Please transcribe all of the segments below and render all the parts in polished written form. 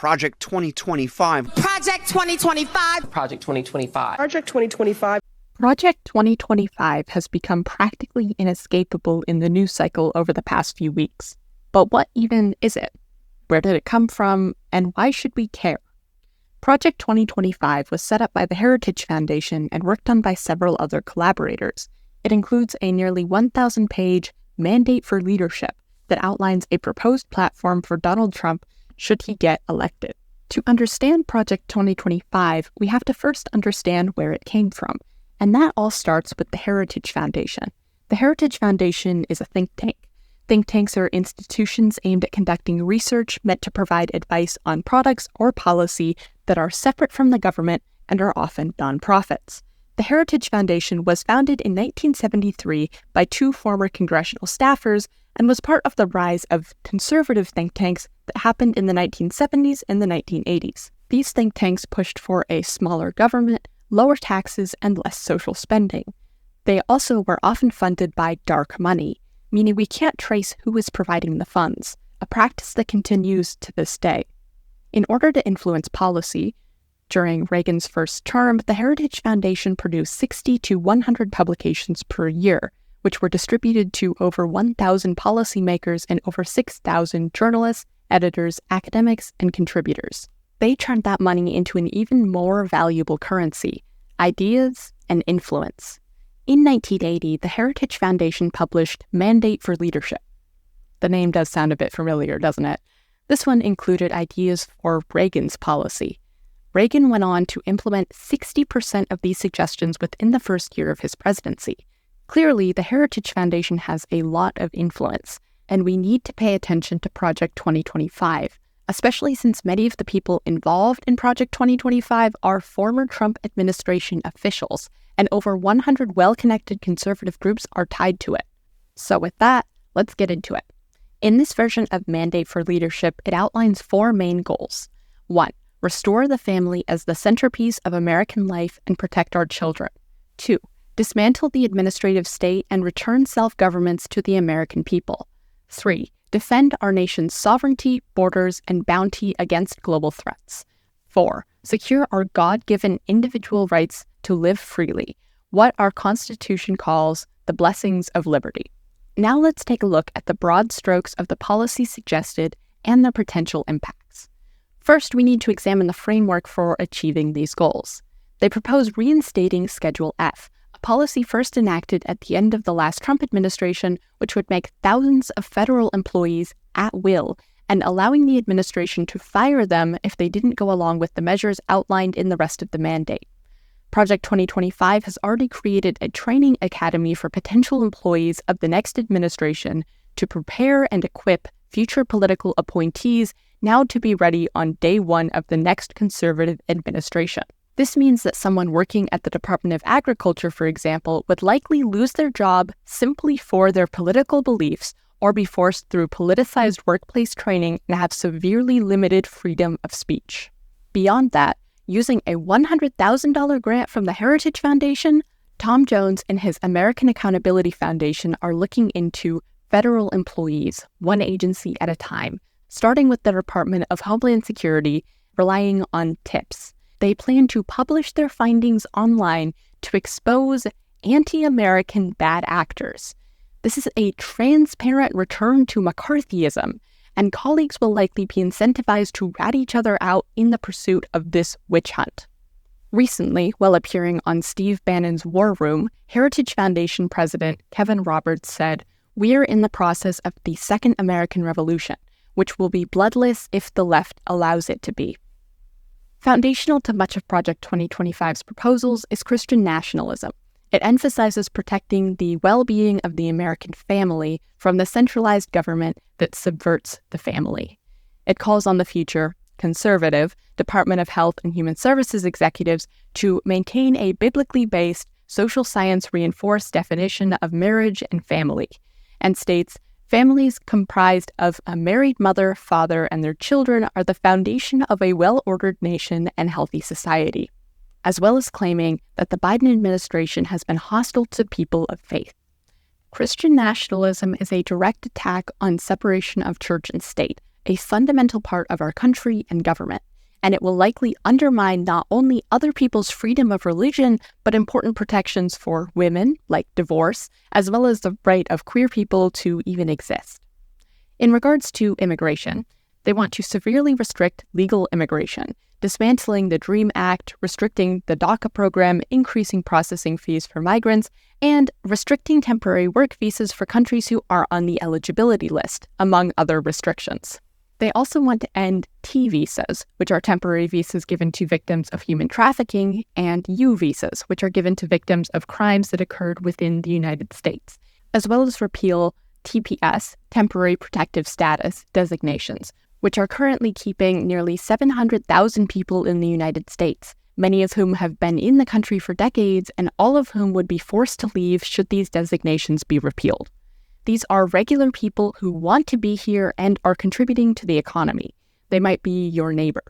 Project 2025. Project 2025. Project 2025. Project 2025. Project 2025 has become practically inescapable in the news cycle over the past few weeks. But what even is it? Where did it come from, and why should we care? Project 2025 was set up by the Heritage Foundation and worked on by several other collaborators. It includes a nearly 1,000-page mandate for leadership that outlines a proposed platform for Donald Trump should he get elected. To understand Project 2025, we have to first understand where it came from, and that all starts with the Heritage Foundation. The Heritage Foundation is a think tank. Think tanks are institutions aimed at conducting research meant to provide advice on products or policy that are separate from the government and are often nonprofits. The Heritage Foundation was founded in 1973 by two former congressional staffers and was part of the rise of conservative think tanks that happened in the 1970s and the 1980s. These think tanks pushed for a smaller government, lower taxes, and less social spending. They also were often funded by dark money, meaning we can't trace who is providing the funds, a practice that continues to this day. In order to influence policy, during Reagan's first term, the Heritage Foundation produced 60 to 100 publications per year, which were distributed to over 1,000 policymakers and over 6,000 journalists, editors, academics, and contributors. They turned that money into an even more valuable currency: ideas and influence. In 1980, the Heritage Foundation published Mandate for Leadership. The name does sound a bit familiar, doesn't it? This one included ideas for Reagan's policy. Reagan went on to implement 60% of these suggestions within the first year of his presidency. Clearly, the Heritage Foundation has a lot of influence, and we need to pay attention to Project 2025, especially since many of the people involved in Project 2025 are former Trump administration officials, and over 100 well-connected conservative groups are tied to it. So with that, let's get into it. In this version of Mandate for Leadership, it outlines four main goals. 1. Restore the family as the centerpiece of American life and protect our children. 2. Dismantle the administrative state and return self-governments to the American people. 3. Defend our nation's sovereignty, borders, and bounty against global threats. 4. Secure our God-given individual rights to live freely, what our Constitution calls the blessings of liberty. Now let's take a look at the broad strokes of the policies suggested and their potential impacts. First, we need to examine the framework for achieving these goals. They propose reinstating Schedule F, a policy first enacted at the end of the last Trump administration, which would make thousands of federal employees at will and allowing the administration to fire them if they didn't go along with the measures outlined in the rest of the mandate. Project 2025 has already created a training academy for potential employees of the next administration to prepare and equip future political appointees now to be ready on day one of the next conservative administration. This means that someone working at the Department of Agriculture, for example, would likely lose their job simply for their political beliefs or be forced through politicized workplace training and have severely limited freedom of speech. Beyond that, using a $100,000 grant from the Heritage Foundation, Tom Jones and his American Accountability Foundation are looking into federal employees, one agency at a time, starting with the Department of Homeland Security, relying on tips. They plan to publish their findings online to expose anti-American bad actors. This is a transparent return to McCarthyism, and colleagues will likely be incentivized to rat each other out in the pursuit of this witch hunt. Recently, while appearing on Steve Bannon's War Room, Heritage Foundation President Kevin Roberts said, "We're in the process of the Second American Revolution, which will be bloodless if the left allows it to be." Foundational to much of Project 2025's proposals is Christian nationalism. It emphasizes protecting the well-being of the American family from the centralized government that subverts the family. It calls on the future conservative Department of Health and Human Services executives to maintain a biblically based, social science-reinforced definition of marriage and family, and states, families comprised of a married mother, father, and their children are the foundation of a well-ordered nation and healthy society, as well as claiming that the Biden administration has been hostile to people of faith. Christian nationalism is a direct attack on separation of church and state, a fundamental part of our country and government, and it will likely undermine not only other people's freedom of religion, but important protections for women, like divorce, as well as the right of queer people to even exist. In regards to immigration, they want to severely restrict legal immigration, dismantling the DREAM Act, restricting the DACA program, increasing processing fees for migrants, and restricting temporary work visas for countries who are on the eligibility list, among other restrictions. They also want to end T visas, which are temporary visas given to victims of human trafficking, and U visas, which are given to victims of crimes that occurred within the United States, as well as repeal TPS, temporary protective status, designations, which are currently keeping nearly 700,000 people in the United States, many of whom have been in the country for decades and all of whom would be forced to leave should these designations be repealed. These are regular people who want to be here and are contributing to the economy. They might be your neighbor.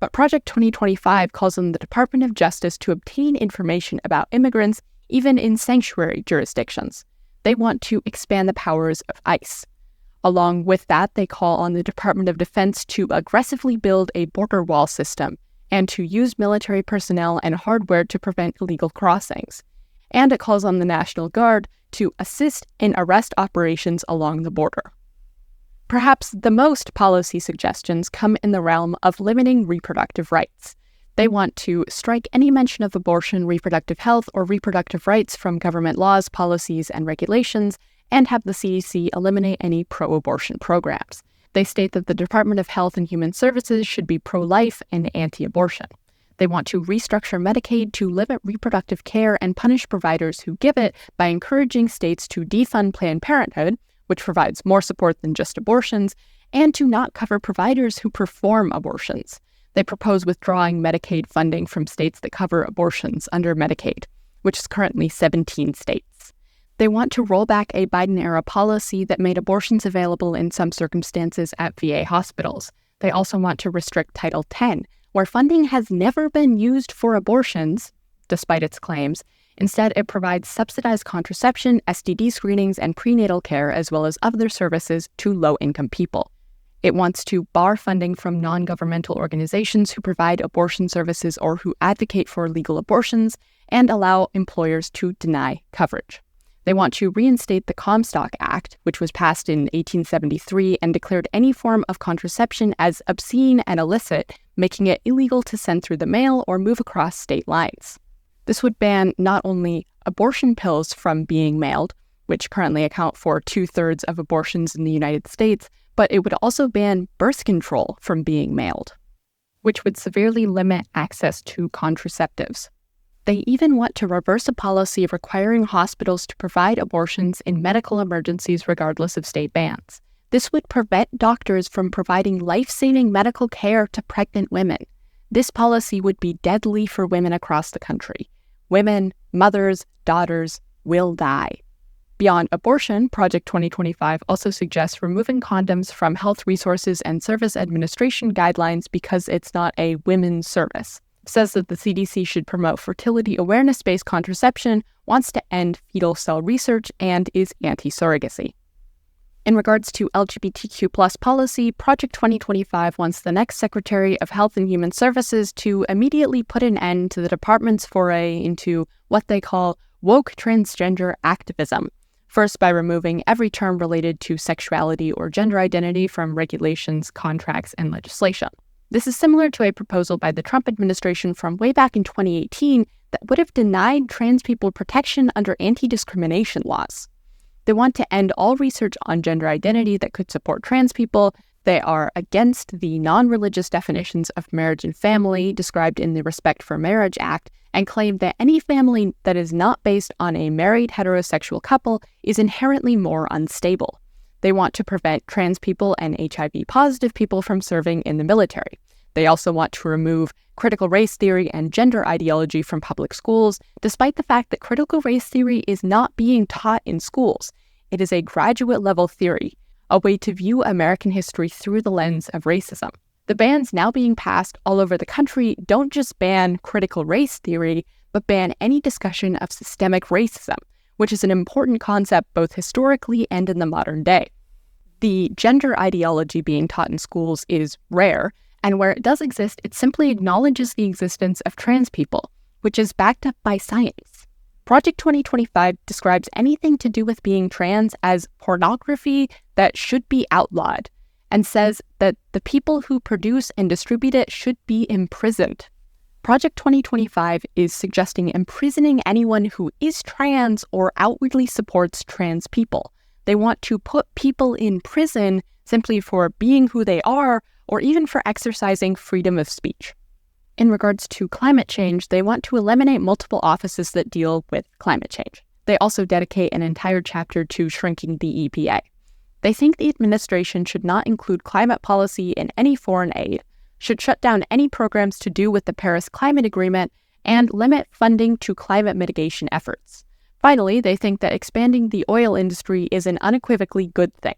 But Project 2025 calls on the Department of Justice to obtain information about immigrants, even in sanctuary jurisdictions. They want to expand the powers of ICE. Along with that, they call on the Department of Defense to aggressively build a border wall system and to use military personnel and hardware to prevent illegal crossings. And it calls on the National Guard to assist in arrest operations along the border. Perhaps the most policy suggestions come in the realm of limiting reproductive rights. They want to strike any mention of abortion, reproductive health, or reproductive rights from government laws, policies, and regulations, and have the CDC eliminate any pro-abortion programs. They state that the Department of Health and Human Services should be pro-life and anti-abortion. They want to restructure Medicaid to limit reproductive care and punish providers who give it by encouraging states to defund Planned Parenthood, which provides more support than just abortions, and to not cover providers who perform abortions. They propose withdrawing Medicaid funding from states that cover abortions under Medicaid, which is currently 17 states. They want to roll back a Biden-era policy that made abortions available in some circumstances at VA hospitals. They also want to restrict Title X, where funding has never been used for abortions, despite its claims. Instead, it provides subsidized contraception, STD screenings, and prenatal care, as well as other services to low-income people. It wants to bar funding from non-governmental organizations who provide abortion services or who advocate for legal abortions, and allow employers to deny coverage. They want to reinstate the Comstock Act, which was passed in 1873 and declared any form of contraception as obscene and illicit, making it illegal to send through the mail or move across state lines. This would ban not only abortion pills from being mailed, which currently account for 2/3 of abortions in the United States, but it would also ban birth control from being mailed, which would severely limit access to contraceptives. They even want to reverse a policy requiring hospitals to provide abortions in medical emergencies regardless of state bans. This would prevent doctors from providing life-saving medical care to pregnant women. This policy would be deadly for women across the country. Women, mothers, daughters will die. Beyond abortion, Project 2025 also suggests removing condoms from Health Resources and Service Administration guidelines because it's not a women's service. It says that the CDC should promote fertility awareness-based contraception, wants to end fetal cell research, and is anti-surrogacy. In regards to LGBTQ+ policy, Project 2025 wants the next Secretary of Health and Human Services to immediately put an end to the department's foray into what they call woke transgender activism. First, by removing every term related to sexuality or gender identity from regulations, contracts, and legislation. This is similar to a proposal by the Trump administration from way back in 2018 that would have denied trans people protection under anti-discrimination laws. They want to end all research on gender identity that could support trans people. They are against the non-religious definitions of marriage and family described in the Respect for Marriage Act and claim that any family that is not based on a married heterosexual couple is inherently more unstable. They want to prevent trans people and HIV-positive people from serving in the military. They also want to remove critical race theory and gender ideology from public schools, despite the fact that critical race theory is not being taught in schools. It is a graduate-level theory, a way to view American history through the lens of racism. The bans now being passed all over the country don't just ban critical race theory, but ban any discussion of systemic racism, which is an important concept both historically and in the modern day. The gender ideology being taught in schools is rare, and where it does exist, it simply acknowledges the existence of trans people, which is backed up by science. Project 2025 describes anything to do with being trans as pornography that should be outlawed, and says that the people who produce and distribute it should be imprisoned. Project 2025 is suggesting imprisoning anyone who is trans or outwardly supports trans people. They want to put people in prison simply for being who they are, or even for exercising freedom of speech. In regards to climate change, they want to eliminate multiple offices that deal with climate change. They also dedicate an entire chapter to shrinking the EPA. They think the administration should not include climate policy in any foreign aid, should shut down any programs to do with the Paris Climate Agreement, and limit funding to climate mitigation efforts. Finally, they think that expanding the oil industry is an unequivocally good thing.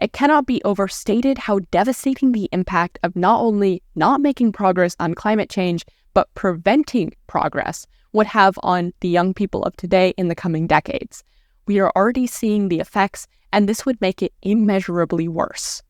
It cannot be overstated how devastating the impact of not only not making progress on climate change, but preventing progress would have on the young people of today in the coming decades. We are already seeing the effects, and this would make it immeasurably worse.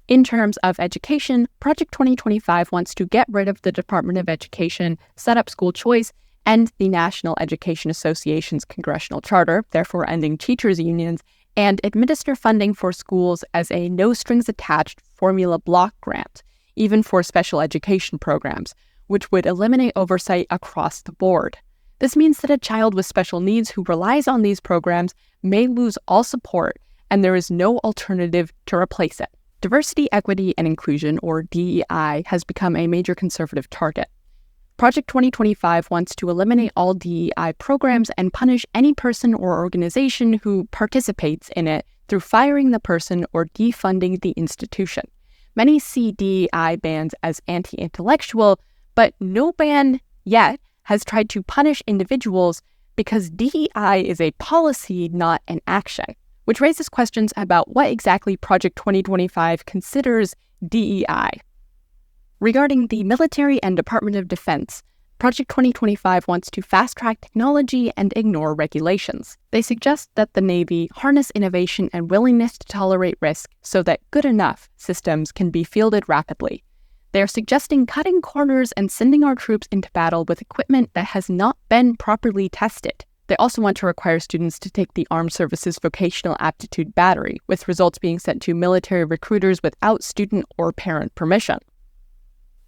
In terms of education, Project 2025 wants to get rid of the Department of Education, set up school choice, end the National Education Association's congressional charter, therefore ending teachers' unions, and administer funding for schools as a no-strings-attached formula block grant, even for special education programs, which would eliminate oversight across the board. This means that a child with special needs who relies on these programs may lose all support, and there is no alternative to replace it. Diversity, equity, and inclusion, or DEI, has become a major conservative target. Project 2025 wants to eliminate all DEI programs and punish any person or organization who participates in it through firing the person or defunding the institution. Many see DEI bans as anti-intellectual, but no ban yet has tried to punish individuals because DEI is a policy, not an action, which raises questions about what exactly Project 2025 considers DEI. Regarding the military and Department of Defense, Project 2025 wants to fast-track technology and ignore regulations. They suggest that the Navy harness innovation and willingness to tolerate risk so that good enough systems can be fielded rapidly. They are suggesting cutting corners and sending our troops into battle with equipment that has not been properly tested. They also want to require students to take the Armed Services Vocational Aptitude Battery, with results being sent to military recruiters without student or parent permission.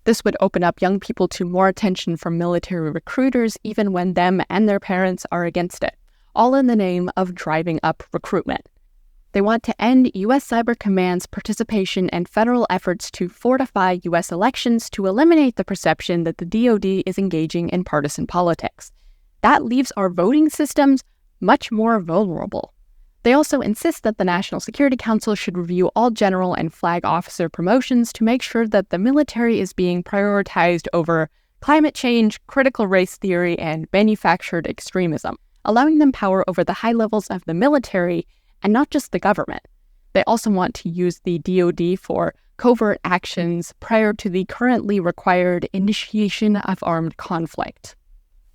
This would open up young people to more attention from military recruiters, even when them and their parents are against it, all in the name of driving up recruitment. They want to end U.S. Cyber Command's participation and federal efforts to fortify U.S. elections to eliminate the perception that the DoD is engaging in partisan politics. That leaves our voting systems much more vulnerable. They also insist that the National Security Council should review all general and flag officer promotions to make sure that the military is being prioritized over climate change, critical race theory, and manufactured extremism, allowing them power over the high levels of the military and not just the government. They also want to use the DoD for covert actions prior to the currently required initiation of armed conflict.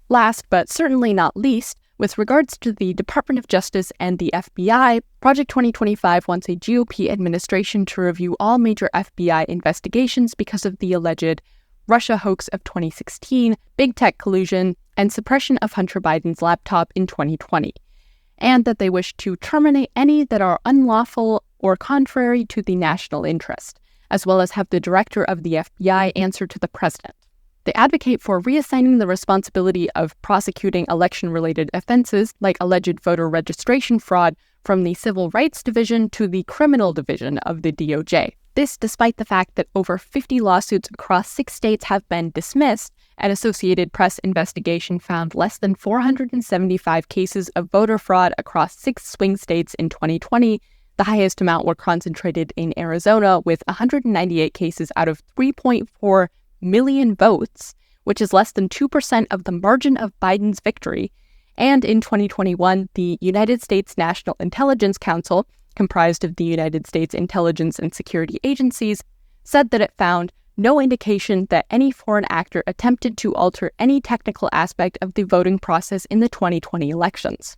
Last, but certainly not least, with regards to the Department of Justice and the FBI, Project 2025 wants a GOP administration to review all major FBI investigations because of the alleged Russia hoax of 2016, big tech collusion, and suppression of Hunter Biden's laptop in 2020, and that they wish to terminate any that are unlawful or contrary to the national interest, as well as have the director of the FBI answer to the president. They advocate for reassigning the responsibility of prosecuting election-related offenses like alleged voter registration fraud from the Civil Rights Division to the Criminal Division of the DOJ. This despite the fact that over 50 lawsuits across 6 states have been dismissed, and Associated Press investigation found less than 475 cases of voter fraud across 6 swing states in 2020. The highest amount were concentrated in Arizona, with 198 cases out of 3.4 million votes, which is less than 2% of the margin of Biden's victory. And in 2021, the United States National Intelligence Council, comprised of the United States intelligence and security agencies, said that it found no indication that any foreign actor attempted to alter any technical aspect of the voting process in the 2020 elections.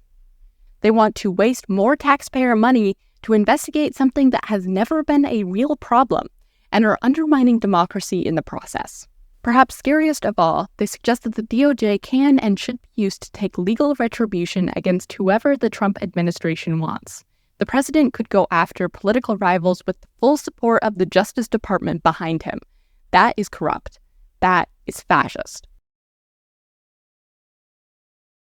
They want to waste more taxpayer money to investigate something that has never been a real problem and are undermining democracy in the process. Perhaps scariest of all, they suggest that the DOJ can and should be used to take legal retribution against whoever the Trump administration wants. The president could go after political rivals with the full support of the Justice Department behind him. That is corrupt. That is fascist.